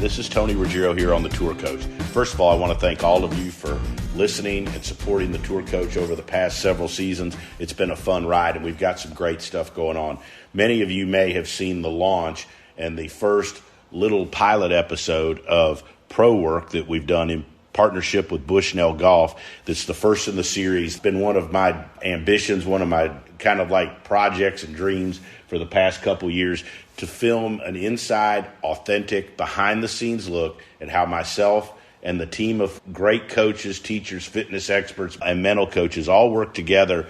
this is Tony Ruggiero here on the Tour Coach. First of all, I want to thank all of you for listening and supporting the Tour Coach over the past several seasons. It's been a fun ride, and we've got some great stuff going on. Many of you may have seen the launch and the first little pilot episode of Pro Work that we've done in partnership with Bushnell Golf. That's the first in the series. It's been one of my ambitions, one of my kind of like projects and dreams for the past couple years, to film an inside, authentic, behind-the-scenes look at how myself and the team of great coaches, teachers, fitness experts, and mental coaches all work together.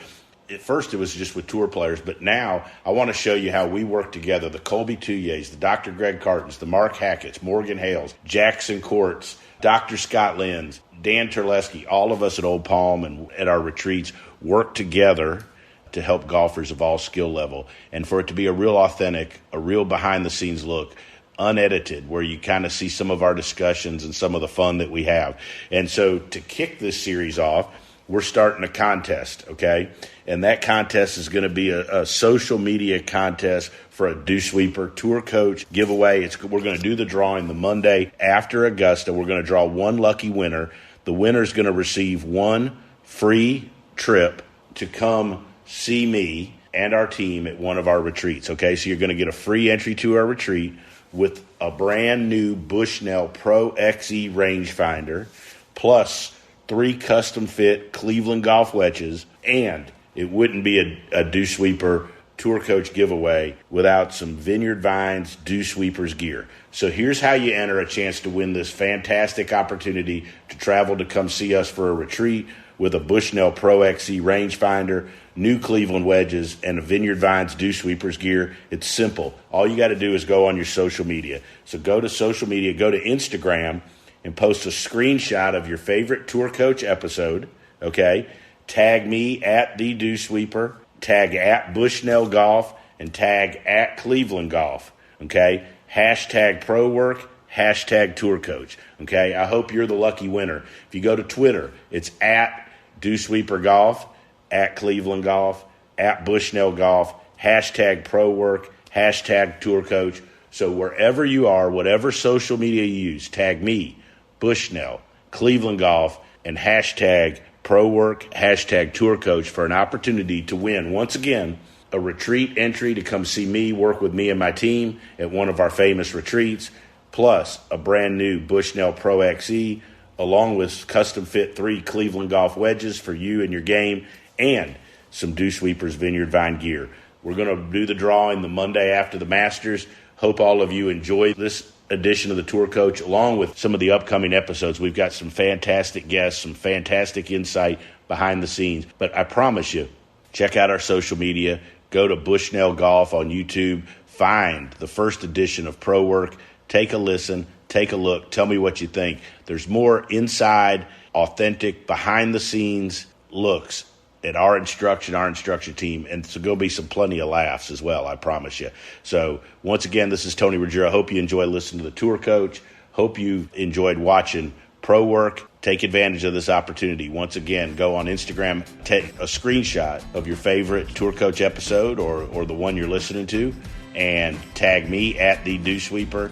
At first, it was just with tour players, but now I want to show you how we work together. The Colby Tuyes, the Dr. Greg Cartons, the Mark Hackett's, Morgan Hales, Jackson Courts, Dr. Scott Lenz, Dan Terlesky, all of us at Old Palm and at our retreats work together to help golfers of all skill level, and for it to be a real authentic, a real behind-the-scenes look, unedited, where you kind of see some of our discussions and some of the fun that we have. And so to kick this series off, we're starting a contest, okay? And that contest is going to be a social media contest for a Dew Sweeper Tour Coach giveaway. We're going to do the drawing the Monday after Augusta. We're going to draw one lucky winner. The winner is going to receive one free trip to come see me and our team at one of our retreats, okay? So you're going to get a free entry to our retreat with a brand new Bushnell Pro XE rangefinder, plus 3 custom fit Cleveland golf wedges, and it wouldn't be a Dew Sweeper Tour Coach giveaway without some Vineyard Vines Dew Sweepers gear. So here's how you enter a chance to win this fantastic opportunity to travel to come see us for a retreat with a Bushnell Pro XE rangefinder, new Cleveland wedges, and a Vineyard Vines Dew Sweepers gear. It's simple. All you got to do is go on your social media. So go to social media, go to Instagram, and post a screenshot of your favorite Tour Coach episode, okay? Tag me at the Dew Sweeper, tag at Bushnell Golf, and tag at Cleveland Golf, okay? Hashtag Pro Work, hashtag Tour Coach, okay? I hope you're the lucky winner. If you go to Twitter, it's at Dew Sweeper Golf, at Cleveland Golf, at Bushnell Golf, hashtag Pro Work, hashtag Tour Coach. So wherever you are, whatever social media you use, tag me, Bushnell, Cleveland Golf, and hashtag Pro Work, hashtag Tour Coach for an opportunity to win, once again, a retreat entry to come see me, work with me and my team at one of our famous retreats, plus a brand new Bushnell Pro XE, along with custom fit 3 Cleveland golf wedges for you and your game, and some Dew Sweepers Vineyard Vine gear. We're going to do the drawing the Monday after the Masters. Hope all of you enjoy this edition of the Tour Coach, along with some of the upcoming episodes. We've got some fantastic guests, some fantastic insight behind the scenes. But I promise you, check out our social media. Go to Bushnell Golf on YouTube. Find the first edition of Pro Work. Take a listen. Take a look. Tell me what you think. There's more inside, authentic, behind-the-scenes looks at our instruction team, and so going to be some plenty of laughs as well, I promise you. So once again, this is Tony Ruggiero. Hope you enjoy listening to the Tour Coach. Hope you enjoyed watching Pro Work. Take advantage of this opportunity. Once again, go on Instagram, take a screenshot of your favorite Tour Coach episode or the one you're listening to, and tag me at the Dew Sweeper,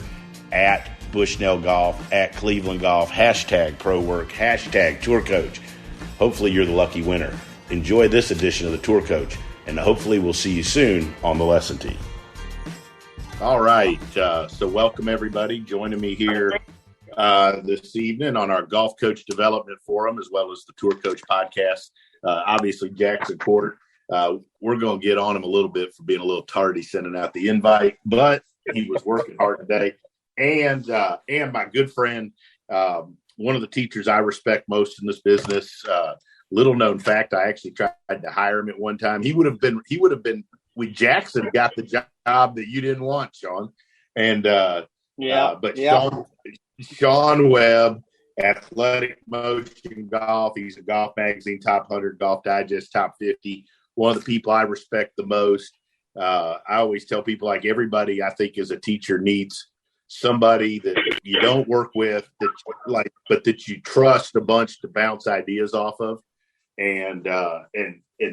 at Bushnell Golf, at Cleveland Golf, hashtag Pro Work, hashtag Tour Coach. Hopefully you're the lucky winner. Enjoy this edition of the Tour Coach, and hopefully we'll see you soon on the lesson tee. All right, so welcome everybody joining me here this evening on our Golf Coach Development Forum, as well as the Tour Coach Podcast. Obviously, Jackson Court. We're going to get on him a little bit for being a little tardy sending out the invite, but he was working hard today. And my good friend, one of the teachers I respect most in this business. Little known fact, I actually tried to hire him at one time. He would have been with Jackson, got the job that you didn't want, Shaun. And Shaun Webb, Athletic Motion Golf. He's a Golf Magazine Top 100, Golf Digest Top 50. One of the people I respect the most. I always tell people, like, everybody I think as a teacher needs somebody that you don't work with, but that you trust a bunch to bounce ideas off of, and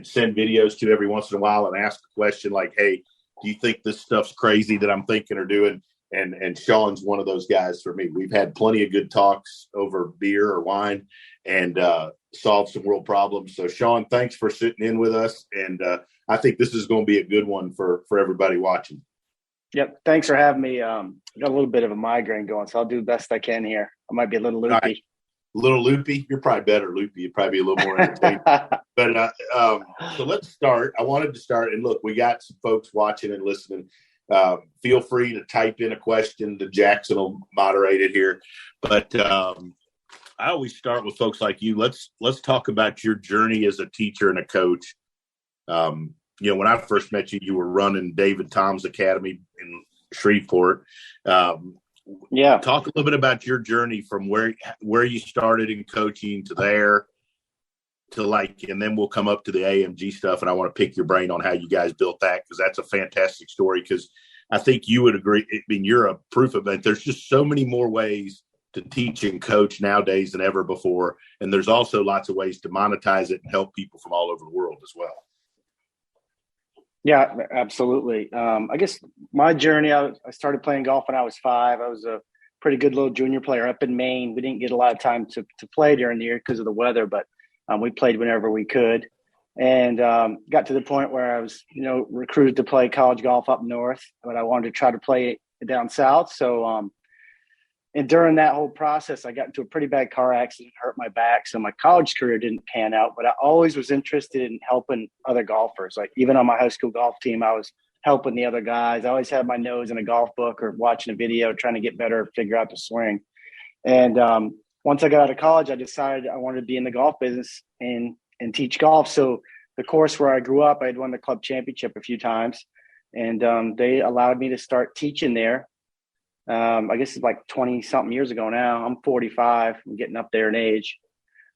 send videos to every once in a while and ask a question like, hey, do you think this stuff's crazy that I'm thinking or doing? And Shaun's one of those guys for me. We've had plenty of good talks over beer or wine and solved some world problems. So, Shaun, thanks for sitting in with us. And I think this is going to be a good one for everybody watching. Yep. Thanks for having me. I got a little bit of a migraine going, so I'll do the best I can here. I might be a little loopy. Right. A little loopy? You're probably better loopy. You'd probably be a little more entertaining. But so let's start. I wanted to start. And look, we got some folks watching and listening. Feel free to type in a question to Jackson will moderate it here. But I always start with folks like you. Let's talk about your journey as a teacher and a coach. When I first met you, you were running David Tom's Academy in Shreveport. Yeah. Talk a little bit about your journey from where you started in coaching to there to and then we'll come up to the AMG stuff. And I want to pick your brain on how you guys built that, because that's a fantastic story. Because I think you would agree. I mean, you're a proof of it. There's just so many more ways to teach and coach nowadays than ever before. And there's also lots of ways to monetize it and help people from all over the world as well. Yeah, absolutely. I guess my journey, I started playing golf when I was 5. I was a pretty good little junior player up in Maine. We didn't get a lot of time to play during the year because of the weather, but we played whenever we could. And got to the point where I was, recruited to play college golf up north, but I wanted to try to play it down south. So, and during that whole process, I got into a pretty bad car accident, hurt my back. So my college career didn't pan out, but I always was interested in helping other golfers. Like even on my high school golf team, I was helping the other guys. I always had my nose in a golf book or watching a video, trying to get better, figure out the swing. And once I got out of college, I decided I wanted to be in the golf business and teach golf. So the course where I grew up, I had won the club championship a few times, and they allowed me to start teaching there. I guess it's like 20 something years ago now. I'm 45. I'm getting up there in age,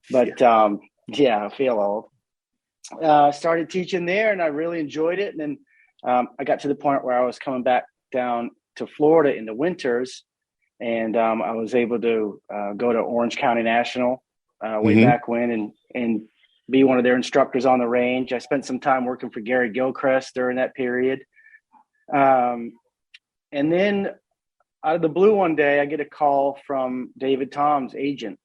but I feel old. Started teaching there and I really enjoyed it. And then I got to the point where I was coming back down to Florida in the winters, and I was able to go to Orange County National way back when and be one of their instructors on the range. I spent some time working for Gary Gilchrist during that period. And then out of the blue one day, I get a call from David Tom's agent.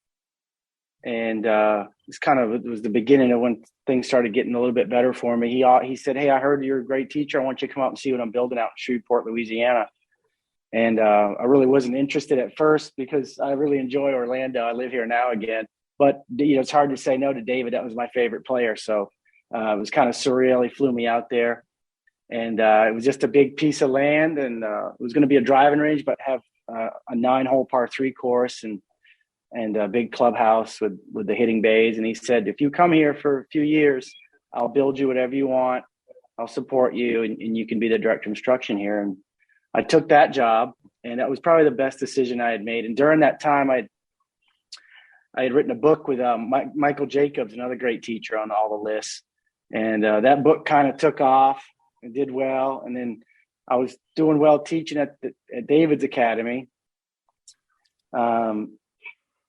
And it was the beginning of when things started getting a little bit better for me. He said, "Hey, I heard you're a great teacher. I want you to come out and see what I'm building out in Shreveport, Louisiana." And I really wasn't interested at first because I really enjoy Orlando. I live here now again. But, it's hard to say no to David. That was my favorite player. So it was kind of surreal. He flew me out there. And it was just a big piece of land, and it was going to be a driving range, but have a 9-hole par 3 course and a big clubhouse with the hitting bays. And he said, "If you come here for a few years, I'll build you whatever you want. I'll support you, and you can be the director of instruction here." And I took that job, and that was probably the best decision I had made. And during that time, I had written a book with Michael Jacobs, another great teacher, on all the lists. And that book kind of took off and did well. And then I was doing well teaching at David's Academy,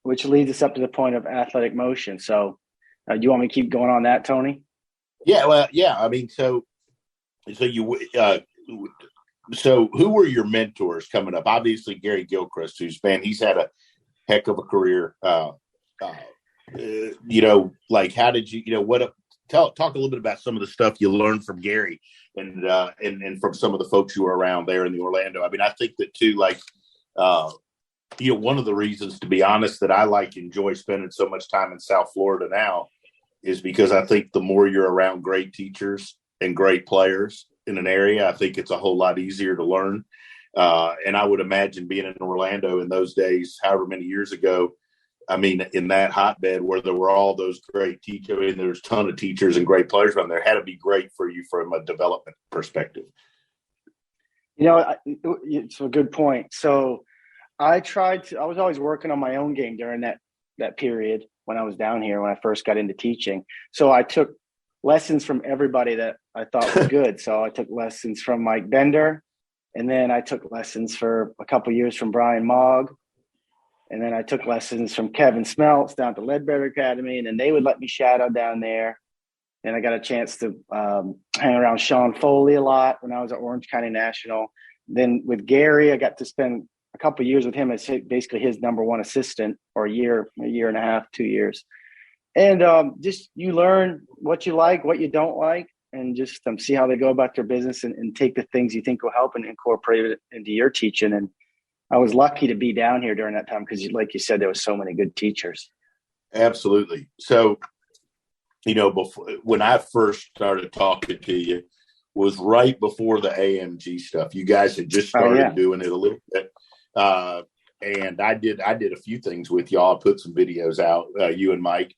which leads us up to the point of athletic motion. So do you want me to keep going on that, Tony? Yeah, well, yeah. I mean, so who were your mentors coming up? Obviously, Gary Gilchrist, he's had a heck of a career. How did you, talk a little bit about some of the stuff you learned from Gary and from some of the folks who were around there in the Orlando. I mean, I think that too, one of the reasons, to be honest, that I enjoy spending so much time in South Florida now is because I think the more you're around great teachers and great players in an area, I think it's a whole lot easier to learn. And I would imagine being in Orlando in those days, however many years ago, I mean, in that hotbed where there were all those great teachers, and there's a ton of teachers and great players around there, had to be great for you from a development perspective. It's a good point. So I was always working on my own game during that period when I was down here, when I first got into teaching. So I took lessons from everybody that I thought was good. So I took lessons from Mike Bender, and then I took lessons for a couple of years from Brian Mogg. And then I took lessons from Kevin Smeltz down at the Ledbetter Academy, and then they would let me shadow down there. and I got a chance to hang around Sean Foley a lot when I was at Orange County National. Then with Gary, I got to spend a couple of years with him as basically his number one assistant for a year and a half, 2 years. And just you learn what you like, what you don't like, and just see how they go about their business and take the things you think will help and incorporate it into your teaching. And I was lucky to be down here during that time because, like you said, there was so many good teachers. Absolutely. So, before when I first started talking to you was right before the AMG stuff. You guys had just started doing it a little bit. And I did a few things with y'all. I put some videos out, you and Mike,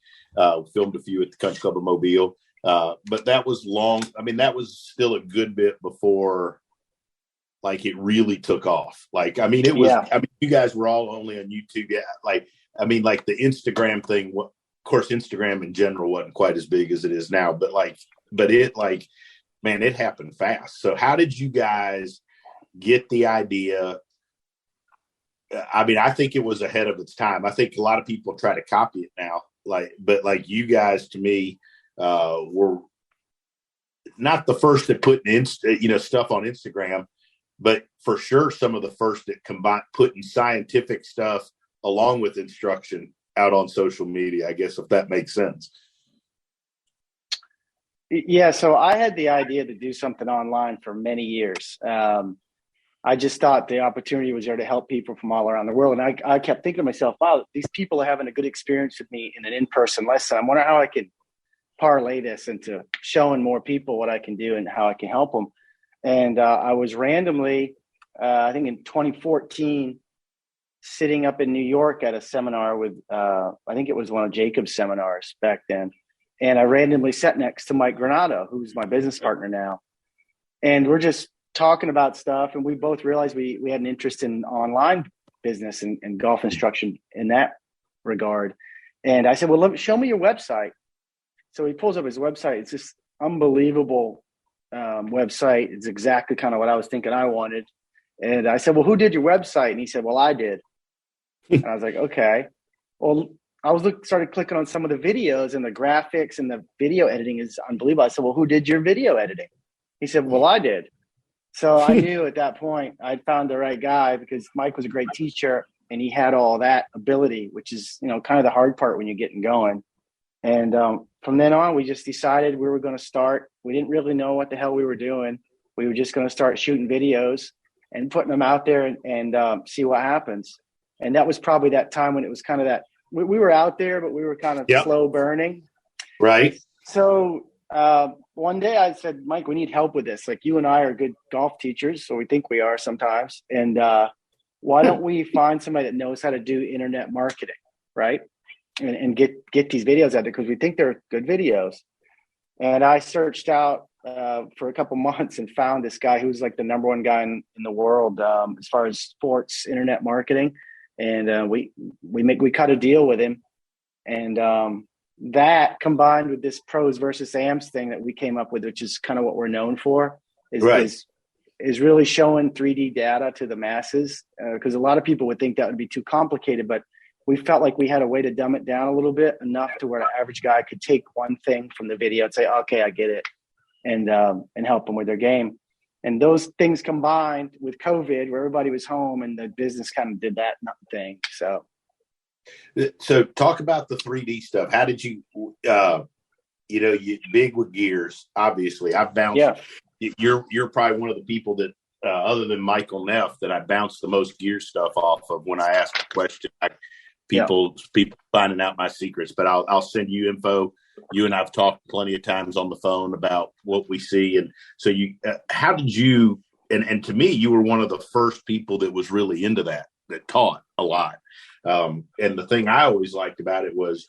filmed a few at the Country Club of Mobile. But that was long. I mean, that was still a good bit before like it really took off. Like, I mean, it was, I mean, you guys were all only on YouTube. Yeah. Like, I mean, like the Instagram thing, of course, Instagram in general wasn't quite as big as it is now, but man, it happened fast. So how did you guys get the idea? I mean, I think it was ahead of its time. I think a lot of people try to copy it now, but you guys, to me, were not the first that put stuff on Instagram, but for sure some of the first that combined putting scientific stuff along with instruction out on social media, I guess, if that makes sense. Yeah, so I had the idea to do something online for many years. I just thought the opportunity was there to help people from all around the world. And I kept thinking to myself, wow, these people are having a good experience with me in an in-person lesson. I wonder how I can parlay this into showing more people what I can do and how I can help them. And I was randomly, I think in 2014, sitting up in New York at a seminar with, I think it was one of Jacob's seminars back then. And I randomly sat next to Mike Granado, who's my business partner now. And we're just talking about stuff. And we both realized we had an interest in online business and golf instruction in that regard. And I said, well, show me your website. So he pulls up his website. It's this unbelievable website. It's exactly kind of what I was thinking I wanted. And I said, well, who did your website? And he said, well, I did. And I was like, okay. Well, I started clicking on some of the videos, and the graphics and the video editing is unbelievable. I said, well, who did your video editing? He said, well, I did. So I knew at that point I'd found the right guy, because Mike was a great teacher and he had all that ability, which is, kind of the hard part when you're getting going. And from then on, we just decided we were going to start. We didn't really know what the hell we were doing. We were just going to start shooting videos and putting them out there and see what happens. And that was probably that time when it was kind of that we were out there, but we were kind of slow burning. Right. So one day I said, Mike, we need help with this. Like, you and I are good golf teachers, so we think we are sometimes. And why don't we find somebody that knows how to do internet marketing, right? And get these videos out there, because we think they're good videos. And I searched out for a couple months and found this guy who's like the number one guy in the world as far as sports internet marketing. And we cut a deal with him. And that combined with this pros versus AMs thing that we came up with, which is kind of what we're known for, is really showing 3D data to the masses. Because a lot of people would think that would be too complicated, but we felt like we had a way to dumb it down a little bit, enough to where an average guy could take one thing from the video and say, okay, I get it, and help them with their game. And those things combined with COVID, where everybody was home, and the business kind of did that thing. So talk about the 3D stuff. How did you, you big with gears, obviously. I've bounced. Yeah. You're probably one of the people that, other than Michael Neff, that I bounce the most gear stuff off of when I ask a question. People finding out my secrets, but I'll send you info. You and I've talked plenty of times on the phone about what we see. And so how did you, and to me, you were one of the first people that was really into that taught a lot. And the thing I always liked about it was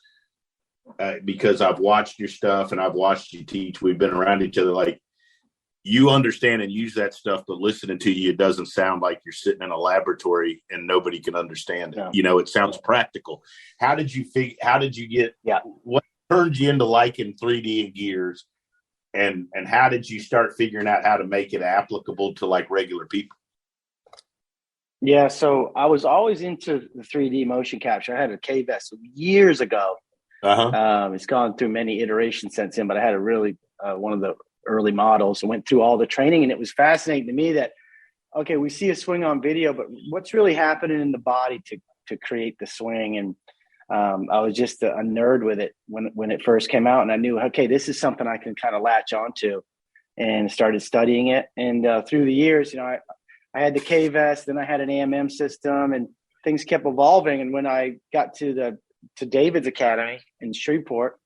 because I've watched your stuff and I've watched you teach, we've been around each other, like, you understand and use that stuff, but listening to you, it doesn't sound like you're sitting in a laboratory and nobody can understand it. No. It sounds practical. How did you get, what turned you into liking 3D and gears, and how did you start figuring out how to make it applicable to like regular people? Yeah. So I was always into the 3D motion capture. I had a K-Vest years ago, It's gone through many iterations since then, but I had a really one of the early models and went through all the training, and it was fascinating to me that, okay, we see a swing on video, but what's really happening in the body to create the swing? And I was just a nerd with it when it first came out, and I knew, okay, this is something I can kind of latch onto, and started studying it. And through the years, I had the K-Vest, then I had an AMM system, and things kept evolving. And when I got to David's Academy in Shreveport,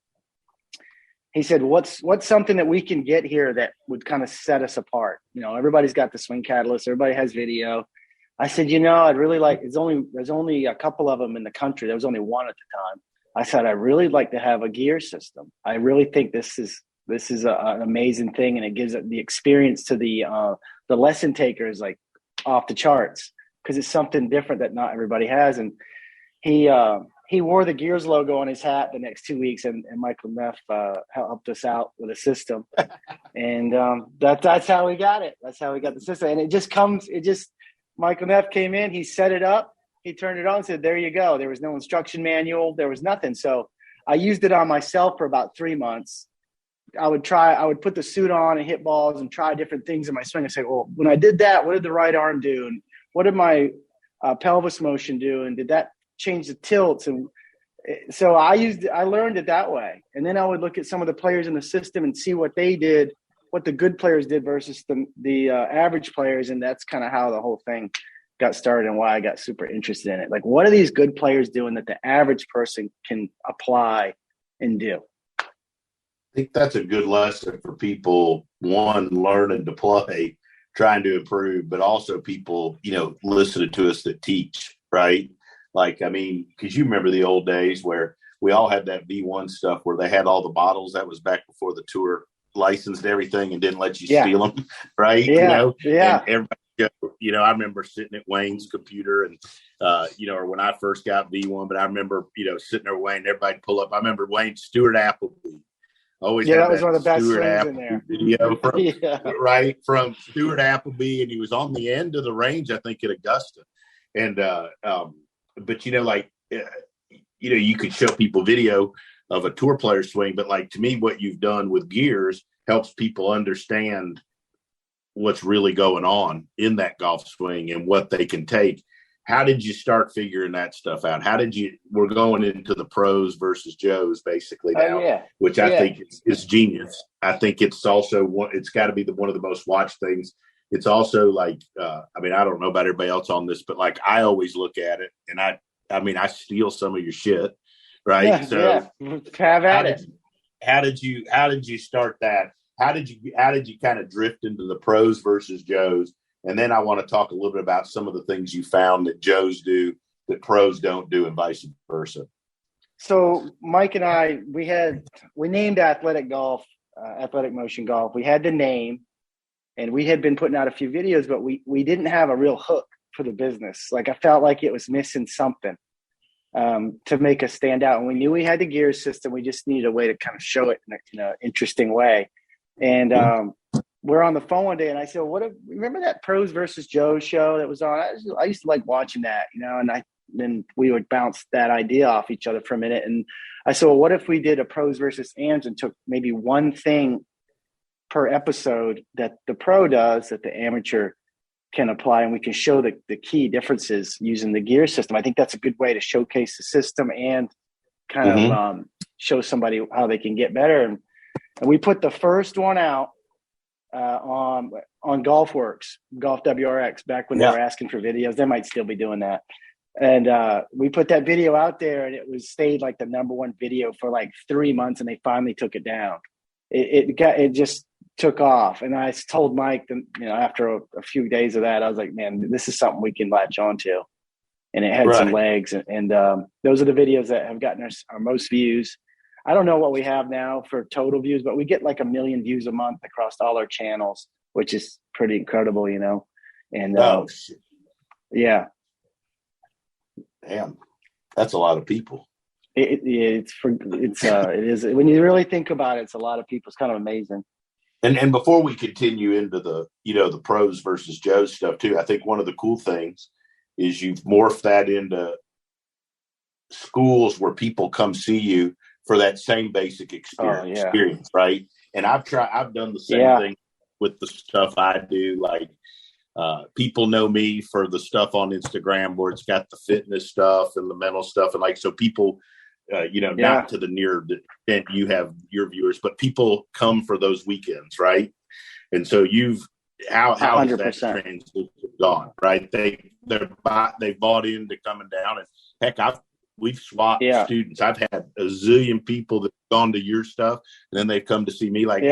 he said, what's something that we can get here that would kind of set us apart? Everybody's got the swing catalyst. Everybody has video. I said, I'd really like, there's only a couple of them in the country. There was only one at the time. I said, I'd really like to have a gear system. I really think this is an amazing thing. And it gives the experience to the lesson takers, like, off the charts, because it's something different that not everybody has. And he wore the Gears logo on his hat the next 2 weeks, and Michael Neff helped us out with a system. And that's how we got it. That's how we got the system. And Michael Neff came in, he set it up, he turned it on and said, there you go. There was no instruction manual. There was nothing. So I used it on myself for about 3 months. I would put the suit on and hit balls and try different things in my swing. I say, well, when I did that, what did the right arm do? And what did my pelvis motion do? And did that change the tilts? And so I learned it that way. And then I would look at some of the players in the system and see what they did, what the good players did versus the average players. And that's kind of how the whole thing got started and why I got super interested in it. Like, what are these good players doing that the average person can apply and do? I think that's a good lesson for people, one, learning to play, trying to improve, but also people, listening to us that teach, right? Like, I mean, because you remember the old days where we all had that V1 stuff where they had all the bottles. That was back before the tour licensed everything and didn't let you steal them, right? Yeah, yeah. And everybody, I remember sitting at Wayne's computer and, or when I first got V1, but I remember, sitting there, Wayne, everybody pull up. I remember Wayne Stuart Appleby. Always that was one of the best Stuart swings Appleby in there. Video from Stuart Appleby, and he was on the end of the range, I think, at Augusta. And but you could show people video of a tour player swing, but like, to me, what you've done with gears helps people understand what's really going on in that golf swing and what they can take. How did you start figuring that stuff out? We're going into the pros versus Joes basically now, which I think is genius. I think it's also it's got to be one of the most watched things. It's also like, I don't know about everybody else on this, but like, I always look at it and I steal some of your shit. Right. Have at it. How did you start that? How did you kind of drift into the pros versus Joes? And then I want to talk a little bit about some of the things you found that Joes do that pros don't do, and vice versa. So Mike and I, we named Athletic Motion Golf. We had the name, and we had been putting out a few videos, but we didn't have a real hook for the business. Like, I felt like it was missing something to make us stand out. And we knew we had the gear system. We just needed a way to kind of show it in an interesting way. And we're on the phone one day, and I said, remember that Pros versus Joe show that was on? I used to like watching that, and then we would bounce that idea off each other for a minute. And I said, well, what if we did a pros versus AMs and took maybe one thing per episode that the pro does that the amateur can apply, and we can show the key differences using the gear system. I think that's a good way to showcase the system and kind of show somebody how they can get better. And we put the first one out on GolfWorks, Golf WRX, back when they were asking for videos. They might still be doing that. And we put that video out there, and it stayed like the number one video for like 3 months, and they finally took it down. It just took off. And I told Mike, after a few days of that, I was like, man, this is something we can latch onto. And it had some legs. And those are the videos that have gotten our most views. I don't know what we have now for total views, but we get like 1 million views a month across all our channels, which is pretty incredible, And yeah. Damn, that's a lot of people. It is when you really think about it, it's a lot of people. It's kind of amazing. And before we continue into the pros versus Joes stuff too, I think one of the cool things is you've morphed that into schools where people come see you for that same basic experience, right? And I've done the same thing with the stuff I do. Like people know me for the stuff on Instagram where it's got the fitness stuff and the mental stuff. And like, so people, not to the near extent you have your viewers, but people come for those weekends, right? And so how has that transition gone, right? They bought into coming down, and heck, we've swapped students. I've had a zillion people that have gone to your stuff, and then they've come to see me. Like,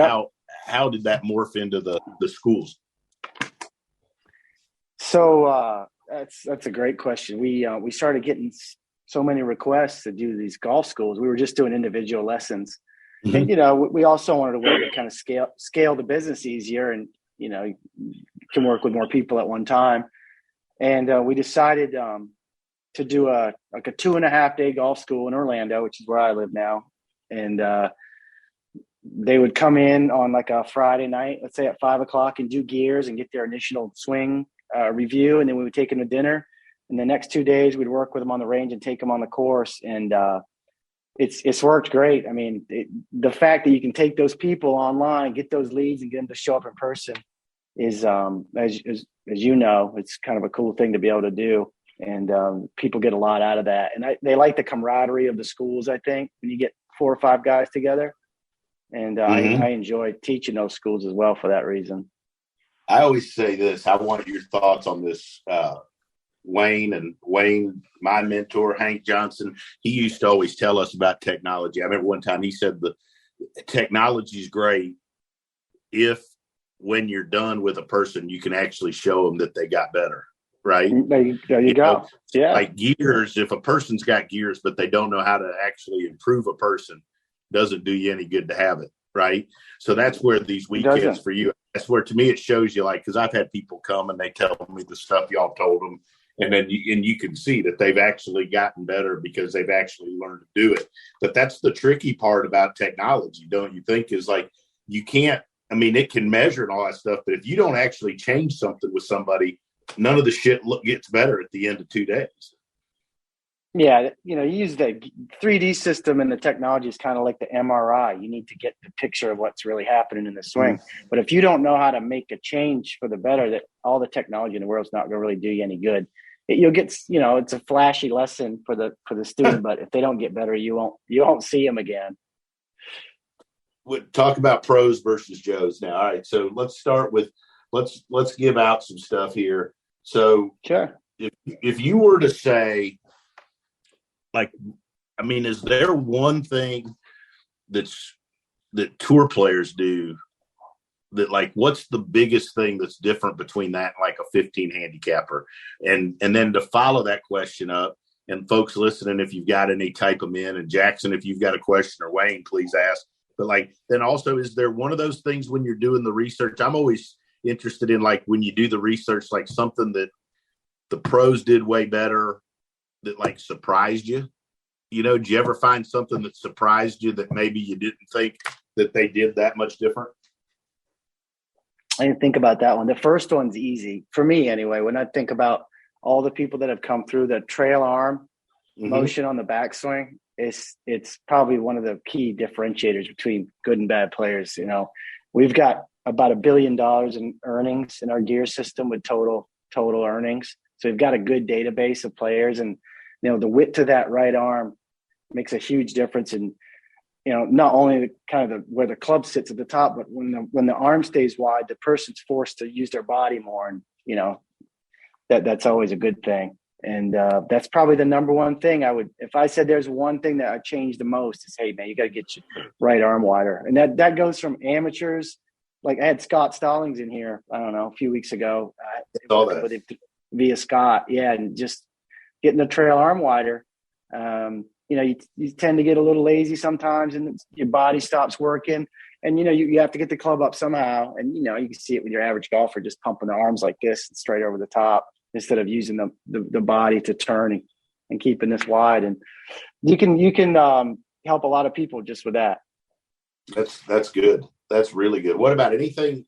how did that morph into the schools? So that's a great question. We started getting so many requests to do these golf schools. We were just doing individual lessons, and we also wanted a way to kind of scale the business easier, and you can work with more people at one time. And we decided to do a 2.5-day golf school in Orlando, which is where I live now. And they would come in on like a Friday night, let's say at 5:00, and do gears and get their initial swing review. And then we would take them to dinner. And the next 2 days we'd work with them on the range and take them on the course. And it's worked great. I mean, the fact that you can take those people online, get those leads, and get them to show up in person is, as you know, it's kind of a cool thing to be able to do. And people get a lot out of that. And they like the camaraderie of the schools, I think, when you get 4 or 5 guys together. And I enjoy teaching those schools as well for that reason. I always say this. I want your thoughts on this. Wayne, my mentor, Hank Johnson, he used to always tell us about technology. I remember one time he said the technology is great if when you're done with a person, you can actually show them that they got better, right? There you go. Yeah. Like gears, if a person's got gears, but they don't know how to actually improve a person, doesn't do you any good to have it, right? So that's where these weekends for you, that's where to me it shows you, like, because I've had people come and they tell me the stuff y'all told them, and then you can see that they've actually gotten better because they've actually learned to do it. But that's the tricky part about technology, don't you think? Is like you can't. I mean, it can measure and all that stuff, but if you don't actually change something with somebody, none of the shit gets better at the end of 2 days. Yeah, you use the 3D system, and the technology is kind of like the MRI. You need to get the picture of what's really happening in the swing. But if you don't know how to make a change for the better, that all the technology in the world is not going to really do you any good. You'll get, it's a flashy lesson for the student, but if they don't get better, you won't see them again. We'll talk about pros versus Joes now. All right, so let's start with let's give out some stuff here. So, sure. If you were to say, like, I mean, is there one thing that tour players do that, like, what's the biggest thing that's different between that and like a 15 handicapper? And then to follow that question up, and folks listening, if you've got any, type them in. And Jackson, if you've got a question, or Wayne, please ask. But like, then also, is there one of those things when you're doing the research? I'm always interested in, like, when you do the research, like something that the pros did way better that like surprised you. Did you ever find something that surprised you that maybe you didn't think that they did that much different? I didn't think about that one. The first one's easy for me anyway. When I think about all the people that have come through, the trail arm motion on the backswing, it's probably one of the key differentiators between good and bad players. We've got about $1 billion in earnings in our gear system with total earnings. So we've got a good database of players, and the width of that right arm makes a huge difference in, not only the kind of where the club sits at the top, but when the arm stays wide, the person's forced to use their body more, and that's always a good thing. And that's probably the number one thing if I said there's one thing that I changed the most, is, hey man, you got to get your right arm wider. And that goes from amateurs. Like I had Scott Stallings in here, I don't know, a few weeks ago. Via Scott. Yeah. And just getting the trail arm wider. You tend to get a little lazy sometimes, and your body stops working, and you have to get the club up somehow. And you can see it with your average golfer, just pumping the arms like this and straight over the top, instead of using the body to turn and keeping this wide. And you can help a lot of people just with that. That's good. That's really good. What about anything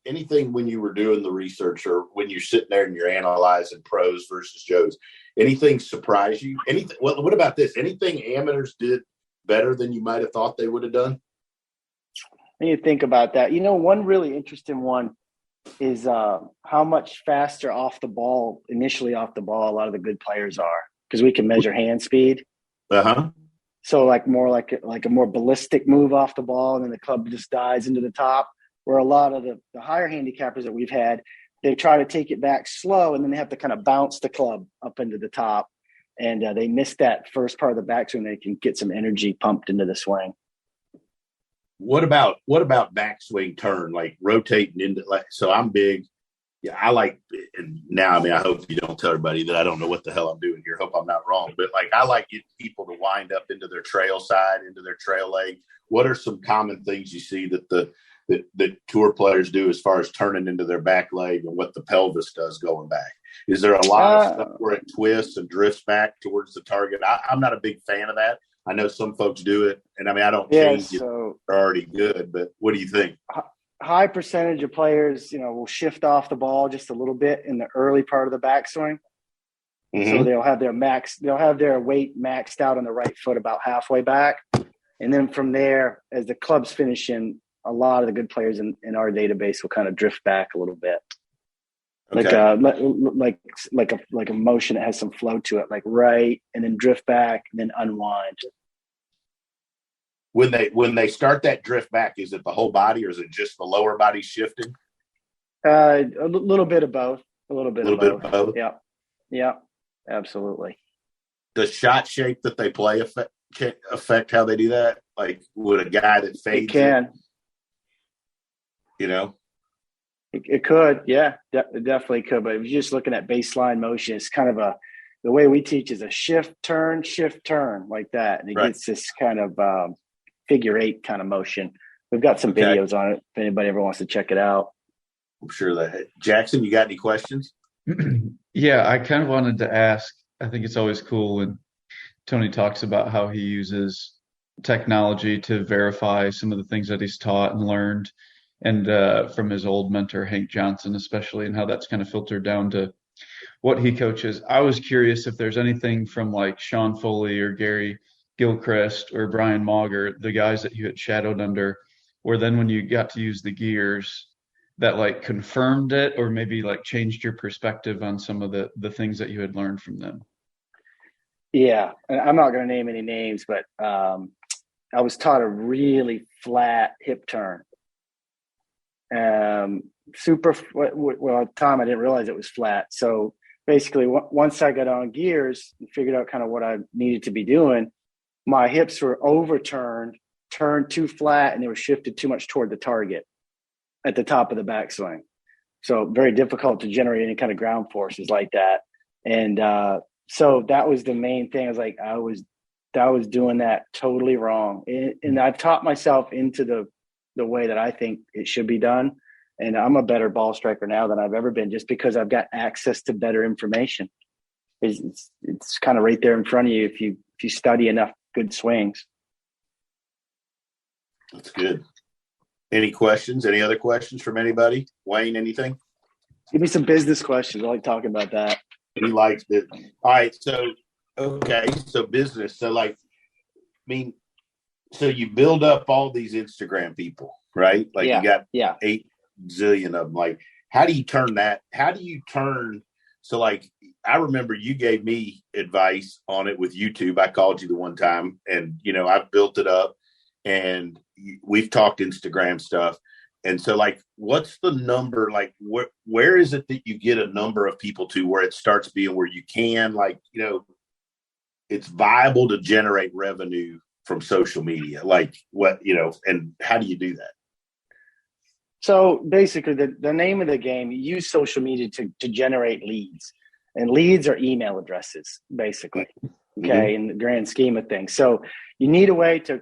when you were doing the research, or when you're sitting there and you're analyzing pros versus Joes, anything surprise you? Anything? What about this? Anything amateurs did better than you might have thought they would have done? And you think about that. One really interesting one is how much faster initially off the ball, a lot of the good players are, because we can measure hand speed. Uh-huh. So more like a more ballistic move off the ball, and then the club just dives into the top. Where a lot of the higher handicappers that we've had, they try to take it back slow, and then they have to kind of bounce the club up into the top, and they miss that first part of the backswing. They can get some energy pumped into the swing. What about backswing turn, like rotating into, like, so I'm big. Yeah, I like, and now, I hope you don't tell everybody that I don't know what the hell I'm doing here. Hope I'm not wrong, but like, I like getting people to wind up into their trail side, into their trail leg. What are some common things you see that the tour players do as far as turning into their back leg, and what the pelvis does going back? Is there a lot of stuff where it twists and drifts back towards the target? I'm not a big fan of that. I know some folks do it, and I don't change it. They're already good, but what do you think? High percentage of players, will shift off the ball just a little bit in the early part of the backswing. Mm-hmm. So they'll have their weight maxed out on the right foot about halfway back. And then from there, as the club's finishing, a lot of the good players in our database will kind of drift back a little bit. Okay. Like a motion that has some flow to it, like right, and then drift back and then unwind. When they start that drift back, is it the whole body, or is it just the lower body shifting? A little bit of both. A little bit of both. Yeah, absolutely. Does shot shape that they play affect how they do that? Like, would a guy that fades? It can. It could. Yeah, it definitely could. But if you're just looking at baseline motion, it's kind of the way we teach is a shift, turn, like that. And it gets this kind of figure eight kind of motion. We've got some videos on it if anybody ever wants to check it out. I'm sure that. Jackson, you got any questions? Yeah, I kind of wanted to ask, I think it's always cool when Tony talks about how he uses technology to verify some of the things that he's taught and learned, and from his old mentor, Hank Johnson, especially, and how that's kind of filtered down to what he coaches. I was curious if there's anything from like Sean Foley or Gary Gilchrist or Brian Mauger, the guys that you had shadowed under, where then when you got to use the gears, that like confirmed it, or maybe like changed your perspective on some of the things that you had learned from them. Yeah, and I'm not going to name any names, but I was taught a really flat hip turn. Super well, at the time I didn't realize it was flat. So basically, once I got on gears and figured out kind of what I needed to be doing, my hips were overturned, turned too flat, and they were shifted too much toward the target at the top of the backswing. So very difficult to generate any kind of ground forces like that. And so that was the main thing. I was like, I was doing that totally wrong. And I've taught myself into the way that I think it should be done. And I'm a better ball striker now than I've ever been, just because I've got access to better information. It's kind of right there in front of you if you study enough good swings. That's good. Any questions? Any other questions from anybody? Wayne, anything? Give me some business questions. I like talking about that. He likes it. All right. So business. So so you build up all these Instagram people, right? Like you got 8 zillion of them. Like, how do you turn that? So like, I remember you gave me advice on it with YouTube. I called you the one time, and I've built it up, and we've talked Instagram stuff. And so like, what's the number? Like, where is it that you get a number of people to where it starts being where you can, like, it's viable to generate revenue from social media? Like, what, and how do you do that? So basically the name of the game, you use social media to generate leads, and leads are email addresses, basically. Okay. In the grand scheme of things. So you need a way to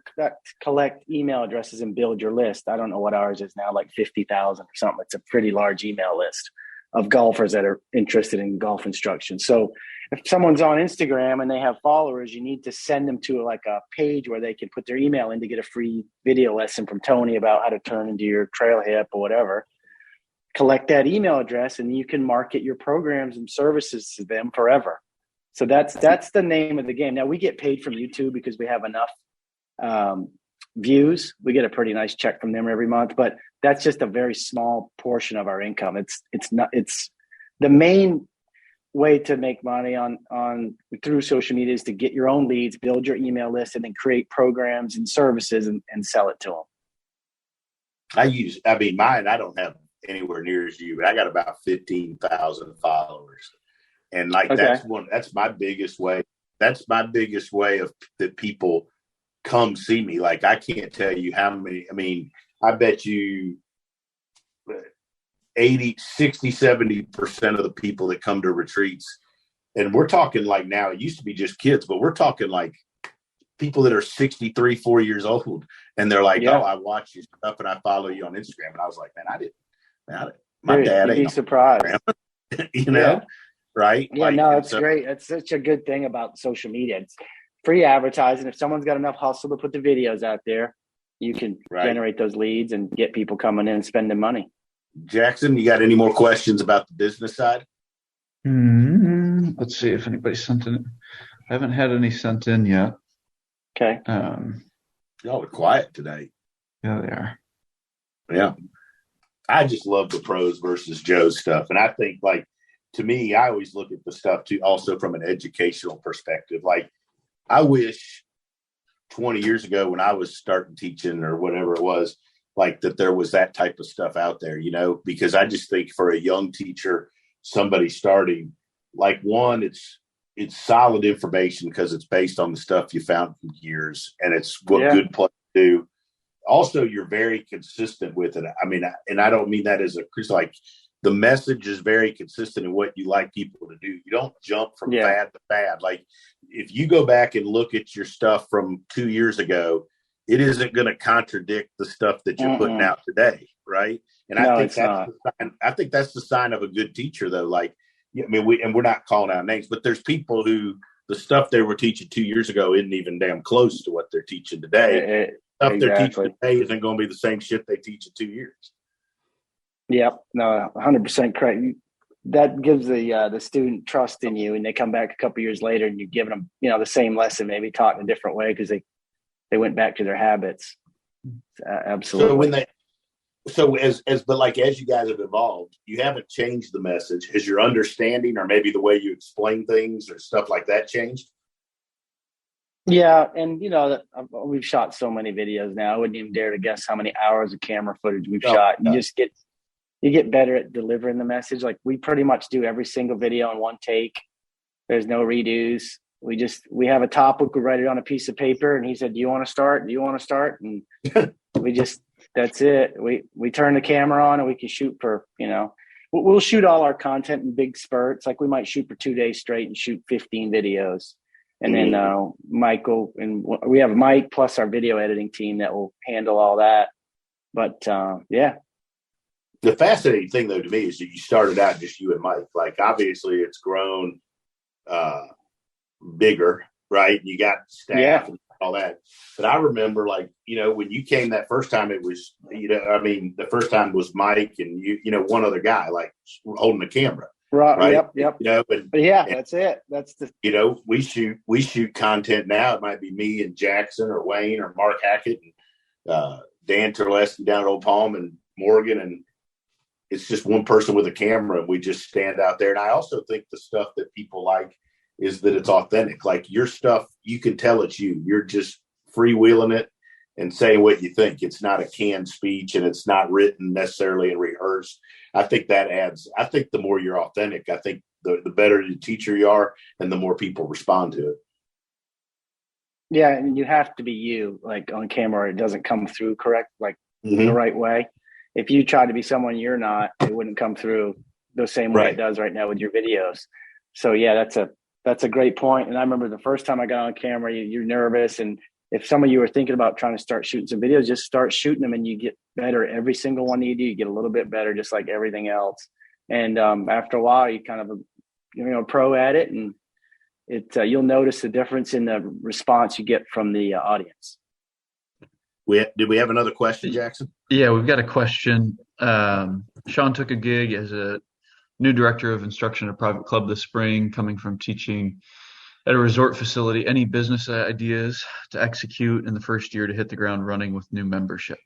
collect email addresses and build your list. I don't know what ours is now, like 50,000 or something. It's a pretty large email list of golfers that are interested in golf instruction. So if someone's on Instagram and they have followers, you need to send them to like a page where they can put their email in to get a free video lesson from Tony about how to turn into your trail hip or whatever. Collect that email address, and you can market your programs and services to them forever. So that's the name of the game. Now we get paid from YouTube because we have enough views. We get a pretty nice check from them every month, but that's just a very small portion of our income. It's the main way to make money on through social media is to get your own leads, build your email list, and then create programs and services and sell it to them. Mine, I don't have anywhere near as you, but I got about 15,000 followers. And like, Okay. that's my biggest way. That's my biggest way of that people come see me. Like, I can't tell you how many, I bet you 80, 60, 70% of the people that come to retreats, and we're talking like now, it used to be just kids, but we're talking like people that are 63, 4 years old. And they're like, Yeah. oh, I watch your stuff and I follow you on Instagram. And I was like, man, my dad You'd ain't be surprised. you know, Yeah. right? Yeah, no, it's great. It's such a good thing about social media. It's free advertising. If someone's got enough hustle to put the videos out there, you can generate those leads and get people coming in and spending money. Jackson, you got any more questions about the business side? Let's see if anybody sent in. I haven't had any sent in yet. Okay. Y'all are quiet today. Yeah, they are. Yeah. I just love the pros versus Joe's stuff. And I think, like, to me, I always look at the stuff too, also from an educational perspective. Like, I wish 20 years ago when I was starting teaching or whatever it was, like, that there was that type of stuff out there, you know, because I just think for a young teacher, somebody starting, like, one, it's solid information because it's based on the stuff you found for years, and it's what good players do. Also, you're very consistent with it. I mean, and I don't mean that as like, the message is very consistent in what you like people to do. You don't jump from fad to fad. Like, if you go back and look at your stuff from 2 years ago, it isn't going to contradict the stuff that you're putting out today, right? And I think that's the sign of a good teacher, though. Like, I mean, we're not calling out names, but there's people who the stuff they were teaching 2 years ago isn't even damn close to what they're teaching today. Stuff they're teaching today isn't going to be the same shit they teach in 2 years. Yep. No, 100% correct. That gives the student trust in you, and they come back a couple years later and you're giving them, the same lesson, maybe taught in a different way because they went back to their habits. Absolutely. But as you guys have evolved, you haven't changed the message. Has your understanding or maybe the way you explain things or stuff like that changed? Yeah. And, we've shot so many videos now. I wouldn't even dare to guess how many hours of camera footage we've shot. You get better at delivering the message. Like, we pretty much do every single video in one take. There's no redos. We have a topic, we write it on a piece of paper, and he said, do you want to start? Do you want to start? And that's it. We turn the camera on and we can shoot for, we'll shoot all our content in big spurts. Like, we might shoot for 2 days straight and shoot 15 videos. And then we have Mike plus our video editing team that will handle all that. But the fascinating thing, though, to me is that you started out just you and Mike. Like, obviously it's grown bigger, right? You got staff and all that. But I remember, like, when you came that first time, it was, the first time was Mike and one other guy, like, holding the camera. Right. Yep. That's it. That's we shoot content now. It might be me and Jackson or Wayne or Mark Hackett and Dan Terlesky down at Old Palm and Morgan, and it's just one person with a camera, and we just stand out there. And I also think the stuff that people like is that it's authentic. Like, your stuff, you can tell it's you. You're just freewheeling it and saying what you think. It's not a canned speech, and it's not written necessarily and rehearsed. I think that adds. I think the more you're authentic, I think the better the teacher you are, and the more people respond to it. Yeah, and you have to be you. Like, on camera, it doesn't come through correct, like the right way. If you try to be someone you're not, it wouldn't come through the same way it does right now with your videos. So yeah, that's a great point. And I remember the first time I got on camera, you're nervous, and if some of you are thinking about trying to start shooting some videos, just start shooting them and you get better. Every single one you do, you get a little bit better, just like everything else. And after a while, you kind of pro at it, and you'll notice the difference in the response you get from the audience. Did we have another question, Jackson? Yeah, we've got a question. Shaun took a gig as a new director of instruction at a private club this spring, coming from teaching at a resort facility, any business ideas to execute in the first year to hit the ground running with new membership?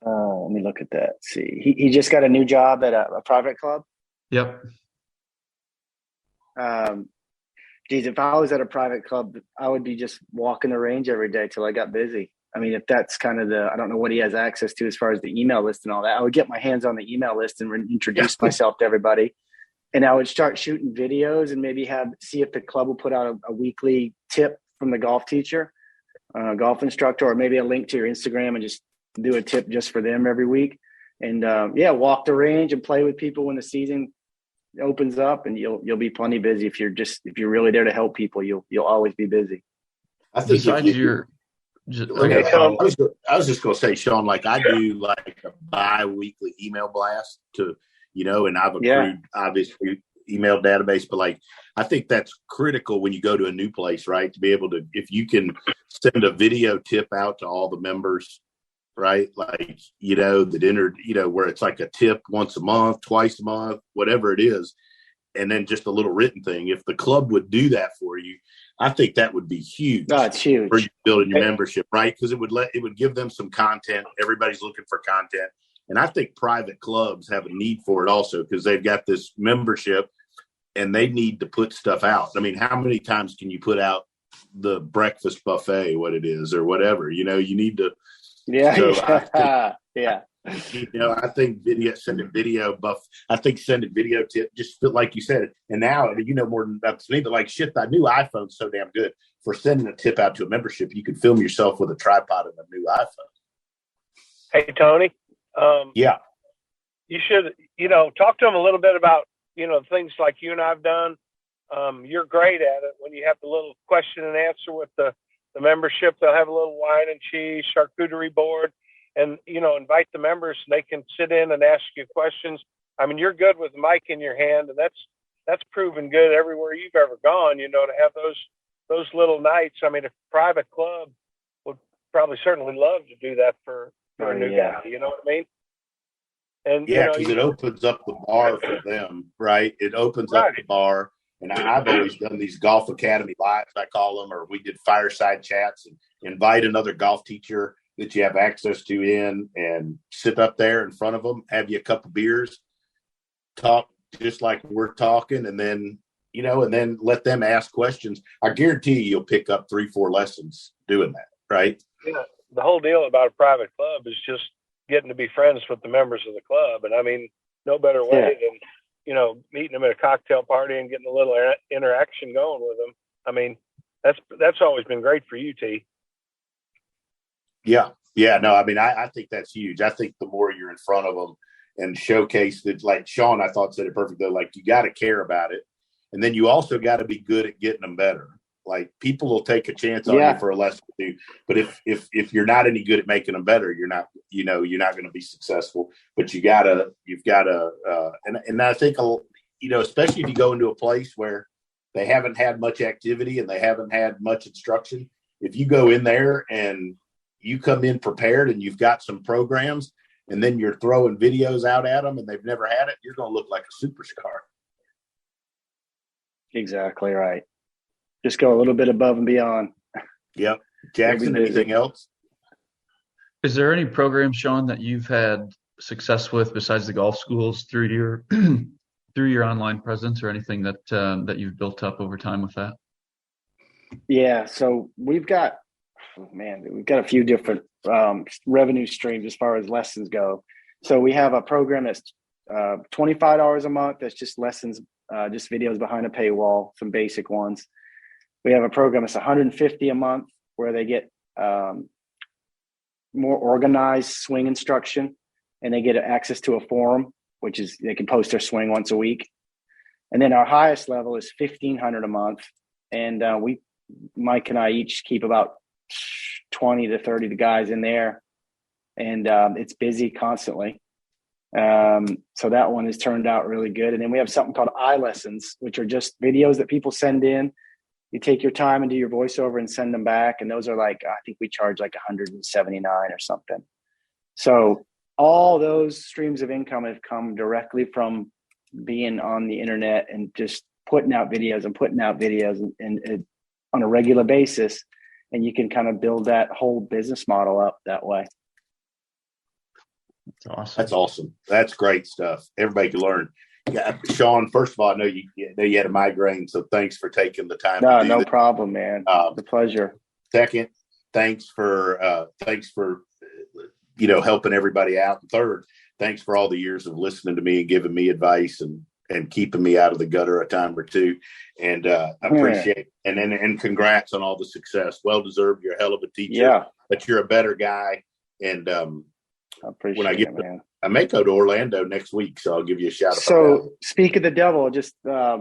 Let me look at that. Let's see, he just got a new job at a private club. Yep. Geez, if I was at a private club, I would be just walking the range every day till I got busy. I mean, if that's kind of I don't know what he has access to as far as the email list and all that. I would get my hands on the email list and introduce myself to everybody. And I would start shooting videos and maybe see if the club will put out a weekly tip from the golf teacher, golf instructor, or maybe a link to your Instagram and just do a tip just for them every week. And walk the range and play with people when the season opens up, and you'll be plenty busy. If you're really there to help people, you'll always be busy. I think besides okay, I was just going to say, Shaun, like I do like a bi-weekly email blast to, and I've accrued obviously email database, but like I think that's critical when you go to a new place, right? To be able to, if you can send a video tip out to all the members, right? Like, that entered, where it's like a tip once a month, twice a month, whatever it is. And then just a little written thing. If the club would do that for you, I think that would be huge. Oh, it's huge for you building your membership, right? Because it would give them some content. Everybody's looking for content. And I think private clubs have a need for it also, because they've got this membership and they need to put stuff out. I mean, how many times can you put out the breakfast buffet, what it is, or whatever? You need to. Yeah. So yeah. I think sending video tip, just feel like you said it. And now, more than that to me, but like shit, that new iPhone's so damn good for sending a tip out to a membership. You can film yourself with a tripod and a new iPhone. Hey, Tony. Yeah. You should, talk to them a little bit about, things like you and I've done. You're great at it. When you have the little question and answer with the membership, they'll have a little wine and cheese, charcuterie board, and, invite the members and they can sit in and ask you questions. I mean, you're good with the mic in your hand, and that's proven good everywhere you've ever gone, to have those little nights. I mean, a private club would probably certainly love to do that for a new guy. You know what I mean? And because it opens up the bar for them, right? It opens up the bar. And I've always done these golf academy lives, I call them, or we did fireside chats and invite another golf teacher that you have access to in and sit up there in front of them, have you a couple beers, talk just like we're talking, and then, and then let them ask questions. I guarantee you'll pick up 3-4 lessons doing that, right? Yeah. The whole deal about a private club is just getting to be friends with the members of the club. And I mean, no better way than, meeting them at a cocktail party and getting a little interaction going with them. I mean, that's always been great for you, T. Yeah. Yeah. No, I mean, I think that's huge. I think the more you're in front of them and showcase that, like Shaun, I thought said it perfectly, like you got to care about it. And then you also got to be good at getting them better. Like people will take a chance on you for a lesson or two, but if you're not any good at making them better, you're not going to be successful. But you've got to, and I think, especially if you go into a place where they haven't had much activity and they haven't had much instruction, if you go in there and you come in prepared and you've got some programs and then you're throwing videos out at them and they've never had it, you're going to look like a superstar. Exactly right. Just go a little bit above and beyond. Yep. Jackson, anything else? Is there any program, Shaun, that you've had success with besides the golf schools through your online presence, or anything that you've built up over time with that? Yeah. So we've got a few different revenue streams as far as lessons go. So we have a program that's $25 a month. That's just lessons, just videos behind a paywall, some basic ones. We have a program that's $150 a month where they get more organized swing instruction, and they get access to a forum, which is they can post their swing once a week. And then our highest level is $1,500 a month, and Mike and I each keep about 20 to 30 guys in there, and it's busy constantly. So that one has turned out really good. And then we have something called iLessons, which are just videos that people send in. You take your time and do your voiceover and send them back. And those are like, I think we charge like $179 or something. So all those streams of income have come directly from being on the internet and just putting out videos and on a regular basis, and you can kind of build that whole business model up that way. That's awesome. That's awesome. That's great stuff. Everybody can learn. Yeah, Shaun, first of all, I know you had a migraine, so thanks for taking the time. No problem, man. It's a pleasure. Second, thanks for helping everybody out. And third, thanks for all the years of listening to me and giving me advice and keeping me out of the gutter a time or two. And I appreciate it. And congrats on all the success. Well deserved. You're a hell of a teacher, but you're a better guy. And I appreciate it, man. I may go to Orlando next week, so I'll give you a shout out. So speak of the devil, I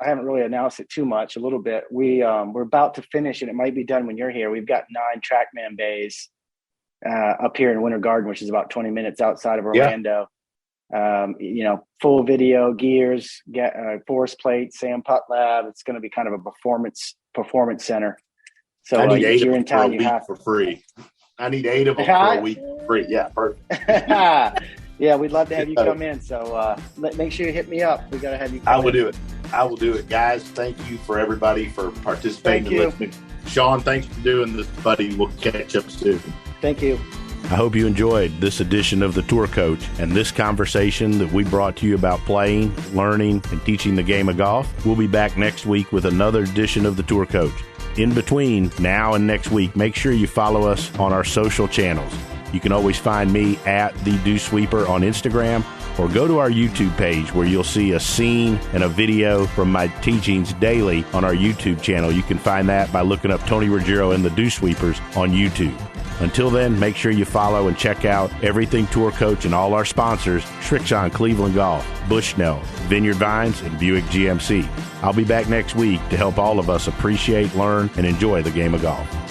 haven't really announced it too much, a little bit. We're about to finish, and it might be done when you're here. We've got 9 TrackMan bays up here in Winter Garden, which is about 20 minutes outside of Orlando. Full video, gears, force plate, Sam Putt Lab. It's going to be kind of a performance center. So I need 8 you're of in them town, for a week for free. I need 8 of them for a week for free. Yeah, perfect. Yeah, we'd love to have you come in. So make sure you hit me up. We got to have you come I will do it. Guys, thank you for everybody for participating and listening. Shaun, thanks for doing this, buddy. We'll catch up soon. Thank you. I hope you enjoyed this edition of The Tour Coach and this conversation that we brought to you about playing, learning, and teaching the game of golf. We'll be back next week with another edition of The Tour Coach. In between now and next week, make sure you follow us on our social channels. You can always find me at The Dew Sweeper on Instagram, or go to our YouTube page where you'll see a scene and a video from my teachings daily on our YouTube channel. You can find that by looking up Tony Ruggiero and the Dew Sweepers on YouTube. Until then, make sure you follow and check out Everything Tour Coach and all our sponsors, Srixon Cleveland Golf, Bushnell, Vineyard Vines, and Buick GMC. I'll be back next week to help all of us appreciate, learn, and enjoy the game of golf.